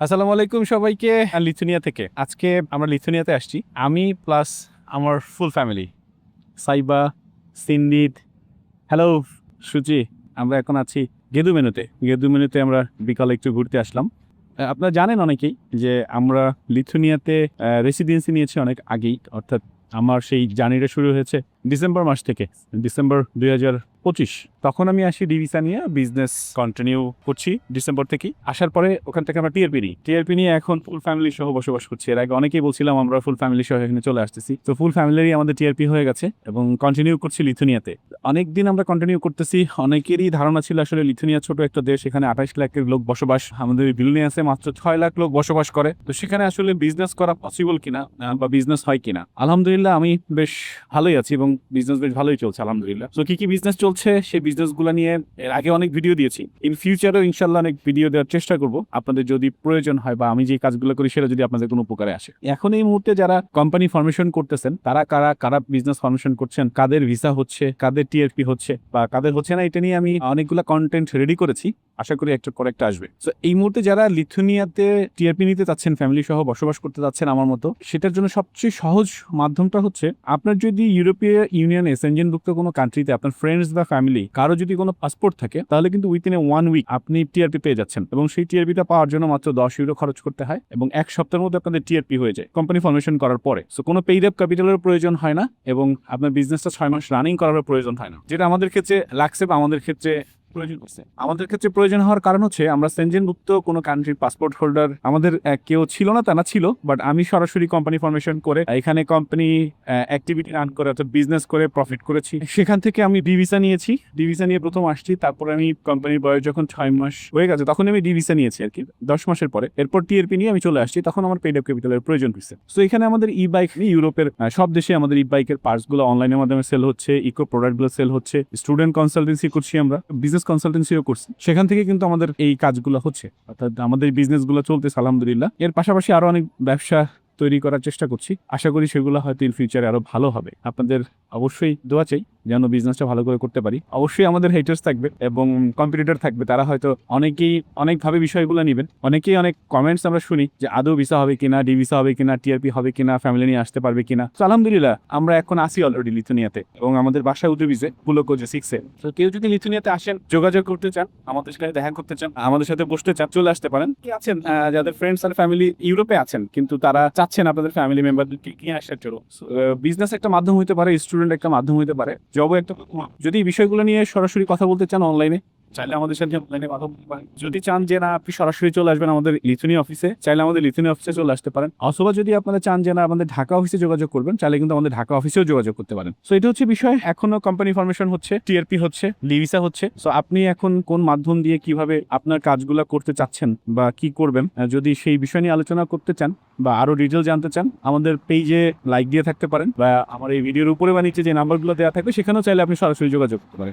আসসালামু আলাইকুম সবাইকে। লিথুনিয়া থেকে আজকে আমরা লিথুনিয়াতে আসছি, আমি প্লাস আমার ফুল ফ্যামিলি। সাইবা, সিন্দিত, হ্যালো, সুচি। আমরা এখন আছি গেদু মেনুতে আমরা বিকালে একটু ঘুরতে আসলাম। আপনারা জানেন অনেকেই যে আমরা লিথুনিয়াতে রেসিডেন্সি নিয়েছি অনেক আগেই, অর্থাৎ আমার সেই জার্নিটা শুরু হয়েছে ডিসেম্বর মাস থেকে, ডিসেম্বর 2025। তখন আমি আসি ডিভিসা নিয়ে বিজনেস কন্টিনিউ করছি ডিসেম্বর থেকেই। আসার পরে ওখান থেকে আমরা টিআরপি নিয়ে এখন ফুল ফ্যামিলি সহ বসবাস করছি। এর আগে অনেকেই বলছিলাম আমরা ফুল ফ্যামিলি সহ এখানে চলে আসতেছি, তো ফুল ফ্যামিলিরই আমাদের টিআরপি হয়ে গেছে এবং কন্টিনিউ করছি লিথুনিয়াতে। অনেকদিন আমরা কন্টিনিউ করতেছি। অনেকেরই ধারণা ছিল আসলে লিথুনিয়া ছোট একটা দেশ, এখানে 28 লাখের লোক বসবাস, আমাদের ভিলনিয়াসে মাত্র 6 লাখ লোক বসবাস করে, তো সেখানে আসলে বিজনেস করা পসিবল কিনা বা বিজনেস হয় কিনা। আলহামদুলিল্লাহ আমি বেশ ভালোই আছি এবং বিজনেস বেশ ভালোই চলছে আলহামদুলিল্লাহ। তো কি বিজনেস চলছে সেই বিজনেসগুলো নিয়ে এর আগে অনেক ভিডিও দিয়েছি, ইন ফিউচারেও ইনশাল্লাহ অনেক ভিডিও দেওয়ার চেষ্টা করব আপনাদের যদি প্রয়োজন হয় বা আমি যে কাজগুলো করি সেটা যদি আপনাদের কোনো উপকারে আসে। এখন এই মুহূর্তে যারা কোম্পানি ফরমেশন করতেছেন তারা কারা কারা বিজনেস ফরমেশন করছেন, কাদের ভিসা হচ্ছে, কাদের টিআরপি হচ্ছে বা কাদের হচ্ছে না, এটা নিয়ে আমি অনেকগুলো কন্টেন্ট রেডি করেছি, আশা করি একটা পর একটা আসবে। তো এই মুহূর্তে যারা লিথুনিয়াতে টিআরপি নিতে চাচ্ছেন, ফ্যামিলি সহ বসবাস করতে চাচ্ছেন আমার মতো, সেটার জন্য সবচেয়ে সহজ মাধ্যমটা হচ্ছে আপনার যদি ইউরোপীয় ইউনিয়নে সেনজেনভুক্ত কোনো কান্ট্রিতে আপনার ফ্রেন্ডস বা ফ্যামিলি কারো যদি কোনো পাসপোর্ট থাকে তাহলে কিন্তু উইথিন এ 1 উইক আপনি টিআরপি পেয়ে যাচ্ছেন এবং সেই টিআরপিটা পাওয়ার জন্য মাত্র 10 ইউরো খরচ করতে হয় এবং এক সপ্তাহের মধ্যে আপনাদের টিআরপি হয়ে যায় কোম্পানি ফরমেশন করার পরে। সো কোনো পেইড আপ ক্যাপিটালের প্রয়োজন হয় না এবং আপনার বিজনেসটা 6 মাস রানিং করার প্রয়োজন হয় না, যেটা আমাদের ক্ষেত্রে লাগছে বা আমাদের ক্ষেত্রে প্রয়োজন হচ্ছে। আমাদের ক্ষেত্রে প্রয়োজন হওয়ার কারণ হচ্ছে আমরা সেনজেনভুক্ত কোনো কান্ট্রির পাসপোর্ট হোল্ডার আমাদের কেউ ছিল না, তা না ছিল, বাট আমি সরাসরি কোম্পানি ফরমেশন করে এখানে কোম্পানি অ্যাক্টিভিটি রান করে অর্থাৎ বিজনেস করে প্রফিট করেছি। সেখান থেকে আমি ডিভিসা নিয়েছি, ডিভিসা নিয়ে প্রথম আসছি, তারপরে আমি কোম্পানির বয়স যখন 6 মাস হয়ে গেছে তখন আমি ডিভিসা নিয়েছি আর কি 10 মাসের পরে। এরপর টিআরপি নিয়ে আমি চলে আসছি, তখন আমার পেইড আপ ক্যাপিটালের প্রয়োজন হচ্ছে। সো এখানে আমাদের ই বাইক নিয়ে ইউরোপের সব দেশে আমাদের ই বাইকের পার্টসগুলো অনলাইনের মাধ্যমে সেল হচ্ছে, ইকো প্রোডাক্টগুলো সেল হচ্ছে, স্টুডেন্ট কনসালটেন্সি করছি, আমরা বিজনেস কনসালটেন্সিও করছি, সেখান থেকে কিন্তু আমাদের এই কাজগুলো হচ্ছে, অর্থাৎ আমাদের বিজনেসগুলো চলতেছে আলহামদুলিল্লাহ। এর পাশাপাশি আরো অনেক ব্যবসা তৈরি করার চেষ্টা করছি, আশা করি সেগুলো হয়তো ইন ফিউচারে আরো ভালো হবে। আপনাদের অবশ্যই দোয়া চাই যেন বিজনেসটা ভালো করে করতে পারি। অবশ্যই আমাদের হেটার্স থাকবে এবং কম্পিটিটর থাকবে, তারা হয়তো অনেকেই অনেকভাবে বিষয়গুলো নেবেন। অনেকেই অনেক কমেন্টস আমরা শুনি যে আদৌ ভিসা হবে কিনা, ডি ভিসা হবে কিনা, টিআরপি হবে কিনা, ফ্যামিলি নিয়ে আসতে পারবে কিনা। তো আলহামদুলিল্লাহ আমরা এখন আসি অলরেডি লিথুনিয়াতে এবং আমাদের বাসা উদুবিজে পুলোকোজে 6-এ। তো কেউ যদি লিথুনিয়াতে আসেন, যোগাযোগ করতে চান, আমাদের সাথে দেখা করতে চান, আমাদের সাথে বসতে চান, চলে আসতে পারেন। কি আছেন যাদের ফ্রেন্ডস আর ফ্যামিলি ইউরোপে আছেন কিন্তু তারা চাচ্ছেন আপনাদের ফ্যামিলি মেম্বারদেরকে নিয়ে আসার জন্য, বিজনেস একটা মাধ্যম হতে পারে, স্টুডেন্ট একটা মাধ্যম হতে পারে, জবও একটা। যদি এই বিষয়গুলো নিয়ে সরাসরি কথা বলতে চান অনলাইনে, চাইলে আমাদের সাথে অনলাইনে কথা বলতে পারেন। যদি চান যে না আপনি সরাসরি চলে আসবেন আমাদের লিথুনিয়া অফিসে, চাইলে আমাদের লিথুনিয়া অফিসে চলে আসতে পারেন। অথবা যদি আপনারা চান যে না আমাদের ঢাকা অফিসে যোগাযোগ করবেন, চাইলে কিন্তু আমাদের ঢাকা অফিসেও যোগাযোগ করতে পারেন। সো এটা হচ্ছে বিষয়। এখনো কোম্পানি ফরমেশন হচ্ছে, টিআরপি হচ্ছে, লিভিসা হচ্ছে। সো আপনি এখন কোন মাধ্যম দিয়ে কিভাবে আপনার কাজগুলো করতে চাচ্ছেন বা কি করবেন, যদি সেই বিষয় নিয়ে আলোচনা করতে চান বা আরো ডিটেল জানতে চান, আমাদের পেজে লাইক দিয়ে থাকতে পারেন বা আমার এই ভিডিওর উপরে বা নিচে যে নাম্বারগুলো দেওয়া থাকবে সেখানেও চাইলে আপনি সরাসরি যোগাযোগ করতে পারেন।